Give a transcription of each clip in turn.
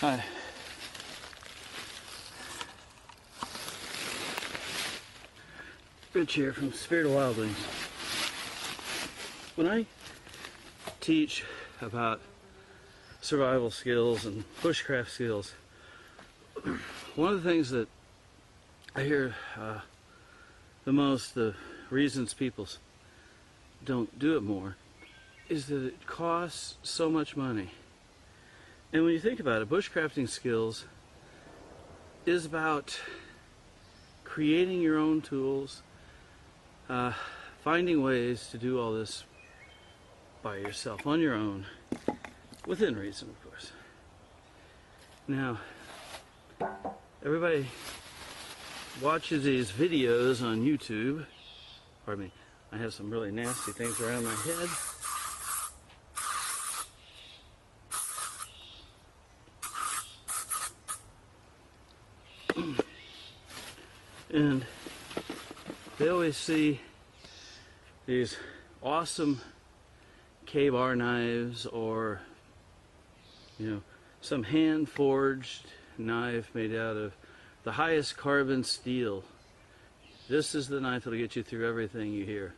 Hi. Rich here from Spirit of Wild Wings. When I teach about survival skills and bushcraft skills, one of the things that I hear the most, the reasons people don't do it more, is that it costs so much money. And when you think about it, bushcrafting skills is about creating your own tools, finding ways to do all this by yourself, on your own, within reason, of course. Now, everybody watches these videos on YouTube. Pardon me, I have some really nasty things around my head. And they always see these awesome K-bar knives, or some hand-forged knife made out of the highest carbon steel. This is the knife that'll get you through everything you hear.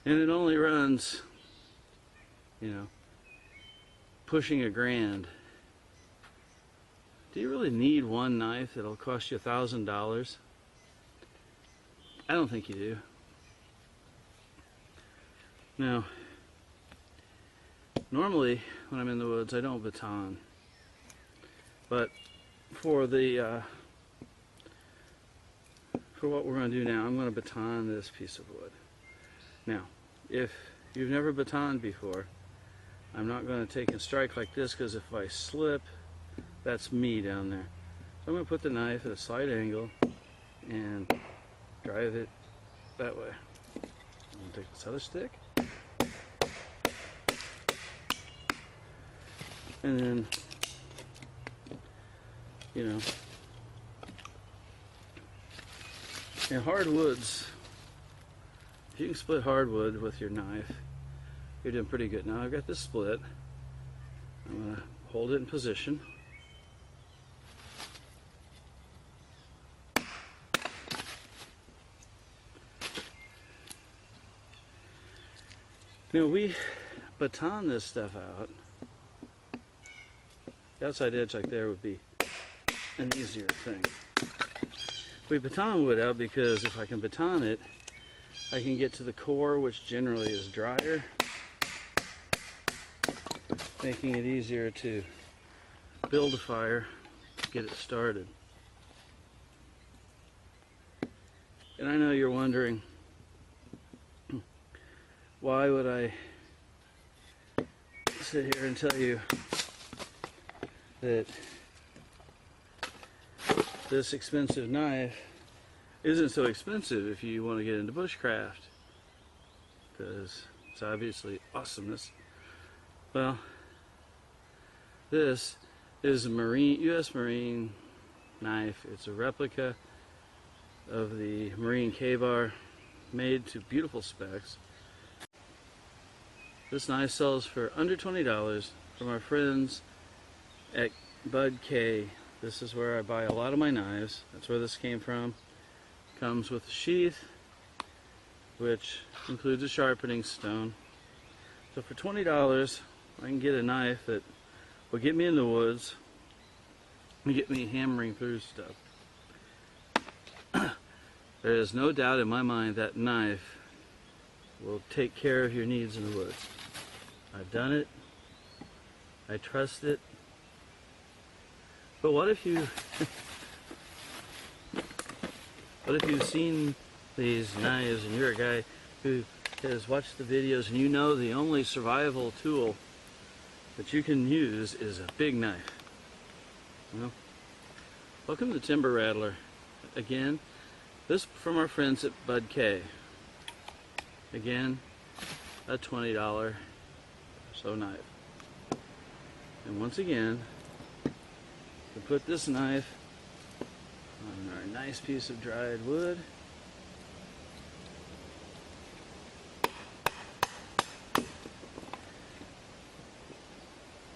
And it only runs, pushing $1,000. Do you really need one knife that'll cost you $1,000? I don't think you do. Now, normally when I'm in the woods I don't baton, but for what we're going to do now, I'm going to baton this piece of wood. Now, if you've never batoned before, I'm not going to take and strike like this, because if I slip, that's me down there. So I'm going to put the knife at a slight angle and drive it that way. I'm going to take this other stick and then, in hardwoods, if you can split hardwood with your knife, you're doing pretty good. Now I've got this split. I'm going to hold it in position. We baton this stuff out. The outside edge like there would be an easier thing. We baton wood out because if I can baton it, I can get to the core, which generally is drier, making it easier to build a fire, get it started. And I know you're wondering, why would I sit here and tell you that this expensive knife isn't so expensive if you want to get into bushcraft, because it's obviously awesomeness. Well, this is a U.S. Marine knife. It's a replica of the Marine K-bar, made to beautiful specs. This knife sells for under $20 from our friends at BudK. This is where I buy a lot of my knives. That's where this came from. Comes with a sheath, which includes a sharpening stone. So for $20, I can get a knife that will get me in the woods and get me hammering through stuff. There is no doubt in my mind that knife will take care of your needs in the woods. I've done it. I trust it. But what if you've seen these knives and you're a guy who has watched the videos and you know the only survival tool that you can use is a big knife? Well, welcome to Timber Rattler. Again, this from our friends at BudK. Again, a $20 or so knife. And once again, we put this knife on our nice piece of dried wood.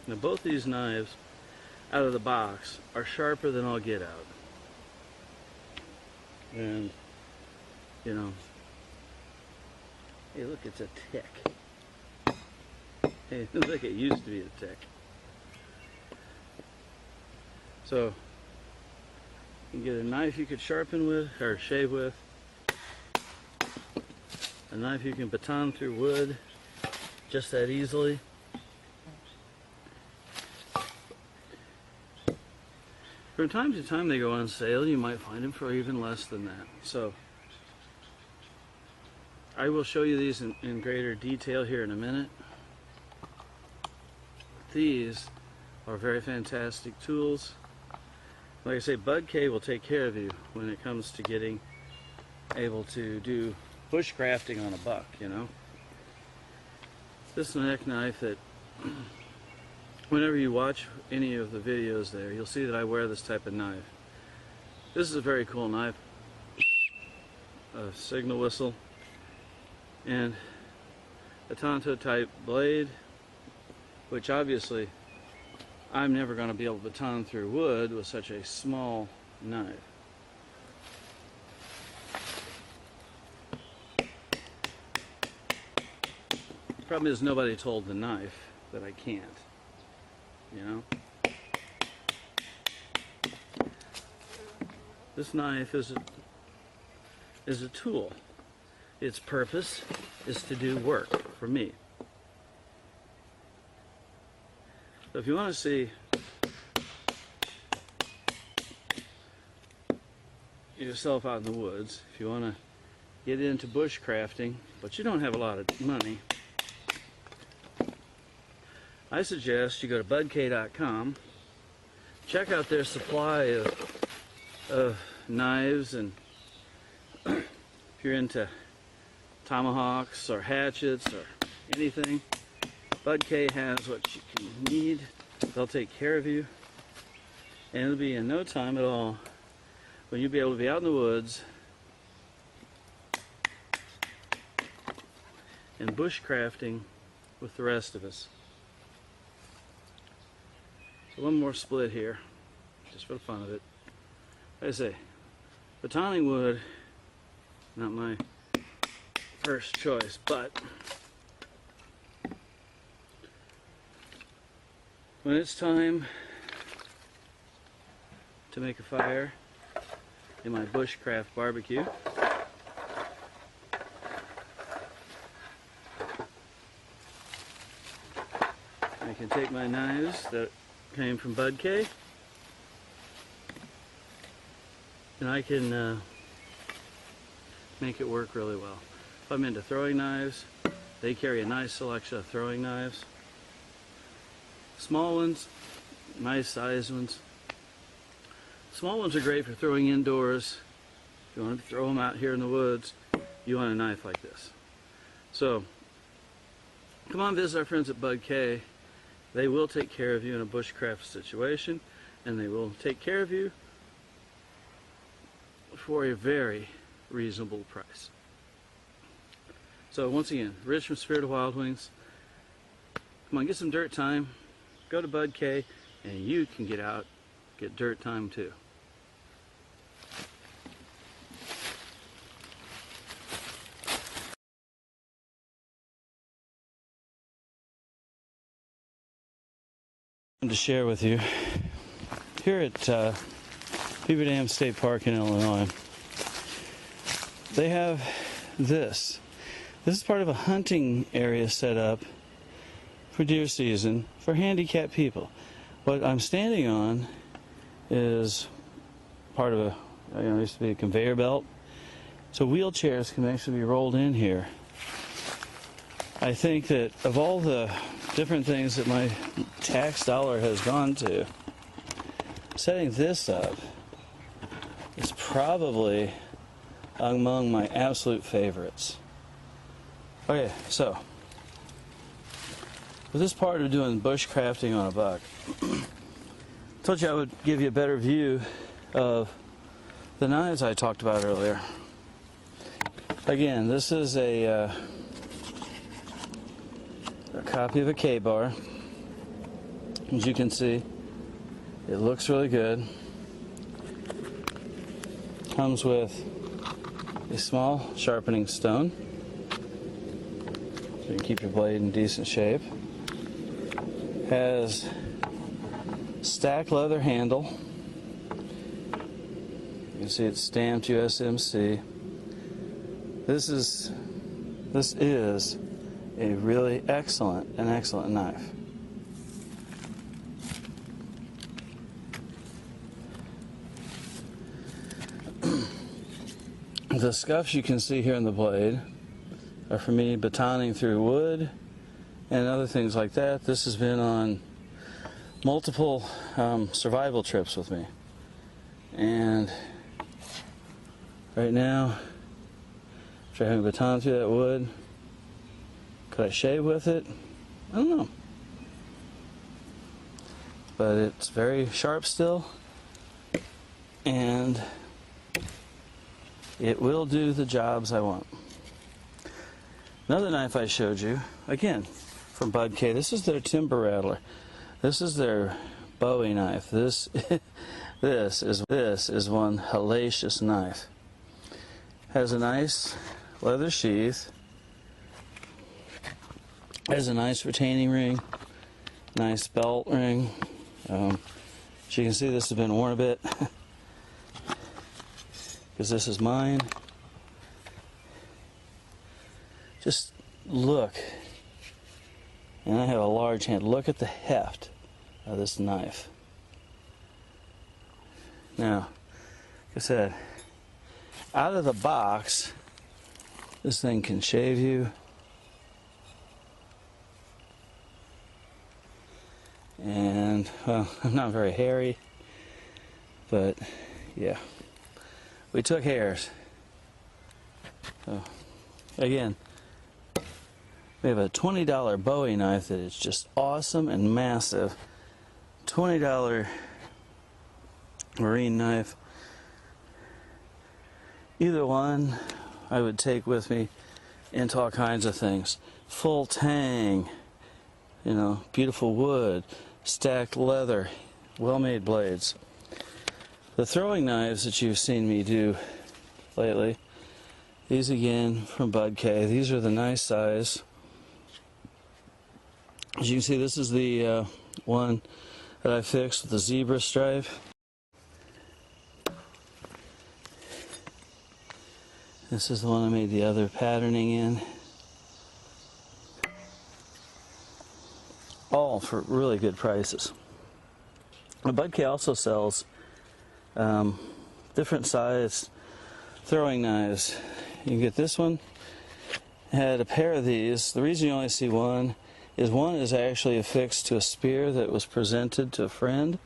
Now both these knives out of the box are sharper than all get out. And, you know, hey, look, it's a tick. Hey, look, it used to be a tick. So, you can get a knife you could sharpen with, or shave with. A knife you can baton through wood just that easily. From time to time they go on sale. You might find them for even less than that. So I will show you these in greater detail here in a minute. These are very fantastic tools. Like I say, BudK will take care of you when it comes to getting able to do bushcrafting on a buck, you know. This is a neck knife that whenever you watch any of the videos there, you'll see that I wear this type of knife. This is a very cool knife. A signal whistle and a Tonto type blade, which obviously I'm never going to be able to baton through wood with such a small knife. The problem is nobody told the knife that I can't, you know. This knife is a tool. Its purpose is to do work for me. So if you want to see yourself out in the woods, if you want to get into bushcrafting, but you don't have a lot of money, I suggest you go to budk.com, check out their supply of knives, and if you're into tomahawks or hatchets or anything, BudK has what you can need. They'll take care of you, and it'll be in no time at all when you'll be able to be out in the woods and bushcrafting with the rest of us. So one more split here, just for the fun of it. Like I say, batoning wood, not my first choice, but when it's time to make a fire in my bushcraft barbecue, I can take my knives that came from BudK and I can make it work really well. If I'm into throwing knives, they carry a nice selection of throwing knives. Small ones, nice sized ones. Small ones are great for throwing indoors. If you want to throw them out here in the woods, you want a knife like this. So, come on, visit our friends at BudK. They will take care of you in a bushcraft situation, and they will take care of you for a very reasonable price. So once again, Rich from Spirit of Wild Wings. Come on, get some dirt time. Go to BudK, and you can get out, get dirt time too. To share with you here at Beaver Dam State Park in Illinois, they have this. This is part of a hunting area set up for deer season for handicapped people. What I'm standing on is part of a, used to be a conveyor belt, so wheelchairs can actually be rolled in here. I think that of all the different things that my tax dollar has gone to, setting this up is probably among my absolute favorites. Okay, so with this part of doing bushcrafting on a buck, I told you I would give you a better view of the knives I talked about earlier. Again, this is a copy of a K-bar, as you can see. It looks really good. Comes with a small sharpening stone, so you can keep your blade in decent shape. Has stacked leather handle. You can see it's stamped USMC. This is a really excellent knife. The scuffs you can see here in the blade are for me batoning through wood and other things like that. This has been on multiple survival trips with me. And right now, after having baton through that wood, could I shave with it? I don't know. But it's very sharp still, and it will do the jobs I want. Another knife I showed you, again, from BudK. This is their timber rattler. This is their Bowie knife. This is one hellacious knife. Has a nice leather sheath. Has a nice retaining ring. Nice belt ring. As you can see, this has been worn a bit. Because this is mine. Just look, and I have a large hand, look at the heft of this knife. Now, like I said, out of the box, this thing can shave you. And, well, I'm not very hairy, but yeah. We took hairs. So, again, we have a $20 Bowie knife that is just awesome and massive. $20 marine knife. Either one I would take with me into all kinds of things. Full tang, you know, beautiful wood, stacked leather, well-made blades. The throwing knives that you've seen me do lately, these again from BudK. These are the nice size. As you can see, this is the one that I fixed with the zebra stripe. This is the one I made the other patterning in. All for really good prices. BudK also sells different size throwing knives. You can get this one. I had a pair of these. The reason you only see one is actually affixed to a spear that was presented to a friend.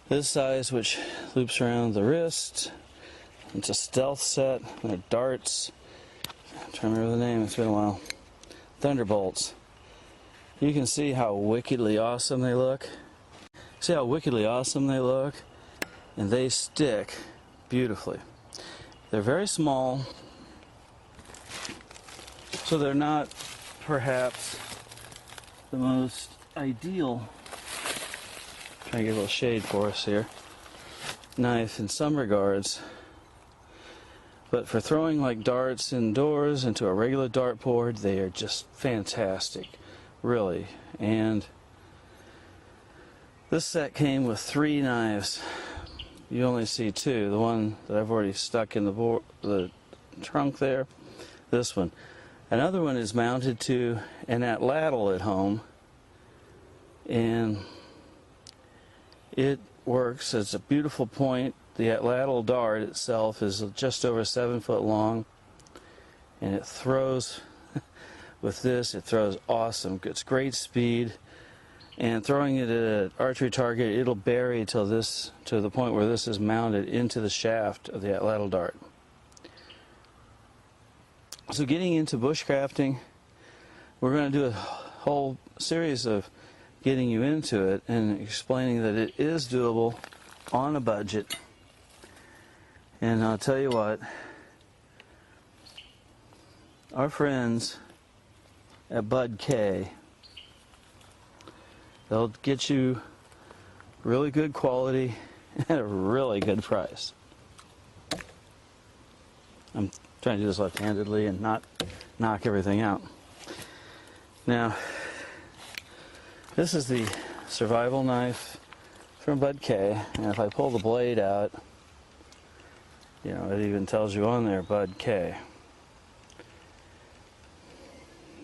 This size, which loops around the wrist. It's a stealth set. They're darts. I'm trying to remember the name. It's been a while. Thunderbolts. You can see how wickedly awesome they look. See how wickedly awesome they look? And they stick beautifully. They're very small, so they're not perhaps the most ideal, trying to get a little shade for us here, knife in some regards. But for throwing like darts indoors into a regular dartboard, they are just fantastic, really. And this set came with 3 knives. You only see 2. The one that I've already stuck in the trunk there. This one. Another one is mounted to an atlatl at home, and it works. It's a beautiful point. The atlatl dart itself is just over 7 foot long, and it throws with this. It throws awesome. It's great speed. And throwing it at an archery target, it'll bury to the point where this is mounted into the shaft of the atlatl dart. So getting into bushcrafting, we're going to do a whole series of getting you into it and explaining that it is doable on a budget. And I'll tell you what, our friends at BudK They'll get you really good quality at a really good price. I'm trying to do this left-handedly and not knock everything out. Now, this is the survival knife from BudK, and if I pull the blade out, you know, it even tells you on there, BudK.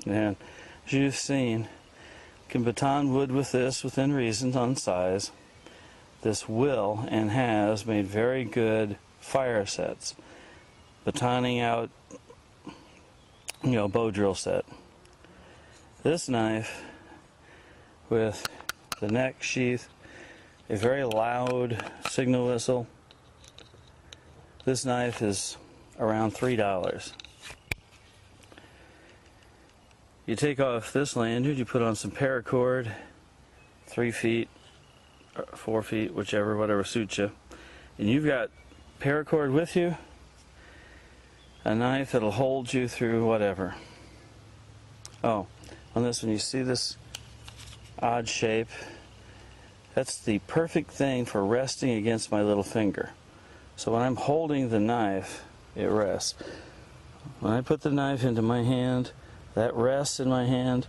And as you've seen, you can baton wood with this within reason on size. This will and has made very good fire sets. Batoning out, you know, bow drill set. This knife with the neck sheath, a very loud signal whistle. This knife is around $3. You take off this lanyard, you put on some paracord, 3 feet, or 4 feet, whichever, whatever suits you. And you've got paracord with you, a knife that'll hold you through whatever. Oh, on this one you see this odd shape. That's the perfect thing for resting against my little finger. So when I'm holding the knife, it rests. When I put the knife into my hand, that rests in my hand,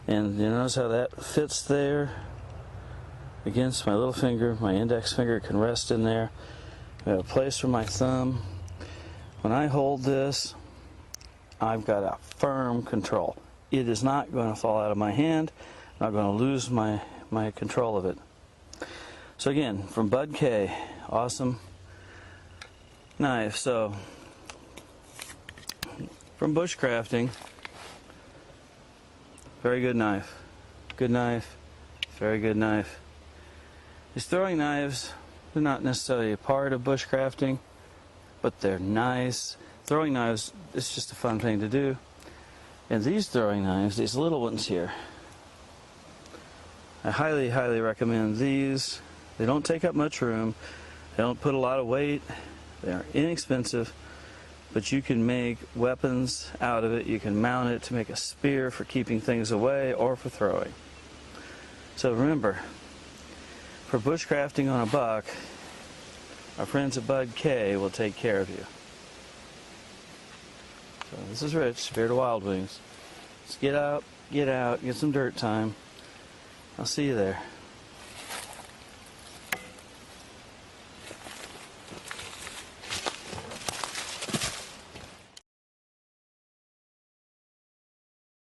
and you notice how that fits there against my little finger. My index finger can rest in there. I have a place for my thumb. When I hold this, I've got a firm control. It is not going to fall out of my hand. I'm not going to lose my control of it. So again, from BudK, awesome knife. So from bushcrafting, very good knife. Good knife, very good knife. These throwing knives, they're not necessarily a part of bushcrafting, but they're nice. Throwing knives, it's just a fun thing to do. And these throwing knives, these little ones here, I highly, highly recommend these. They don't take up much room. They don't put a lot of weight. They're inexpensive, but you can make weapons out of it. You can mount it to make a spear for keeping things away or for throwing. So remember, for bushcrafting on a buck, our friends at BudK will take care of you. So this is Rich, Spirit of Wild Wings. Let's get out, get some dirt time. I'll see you there.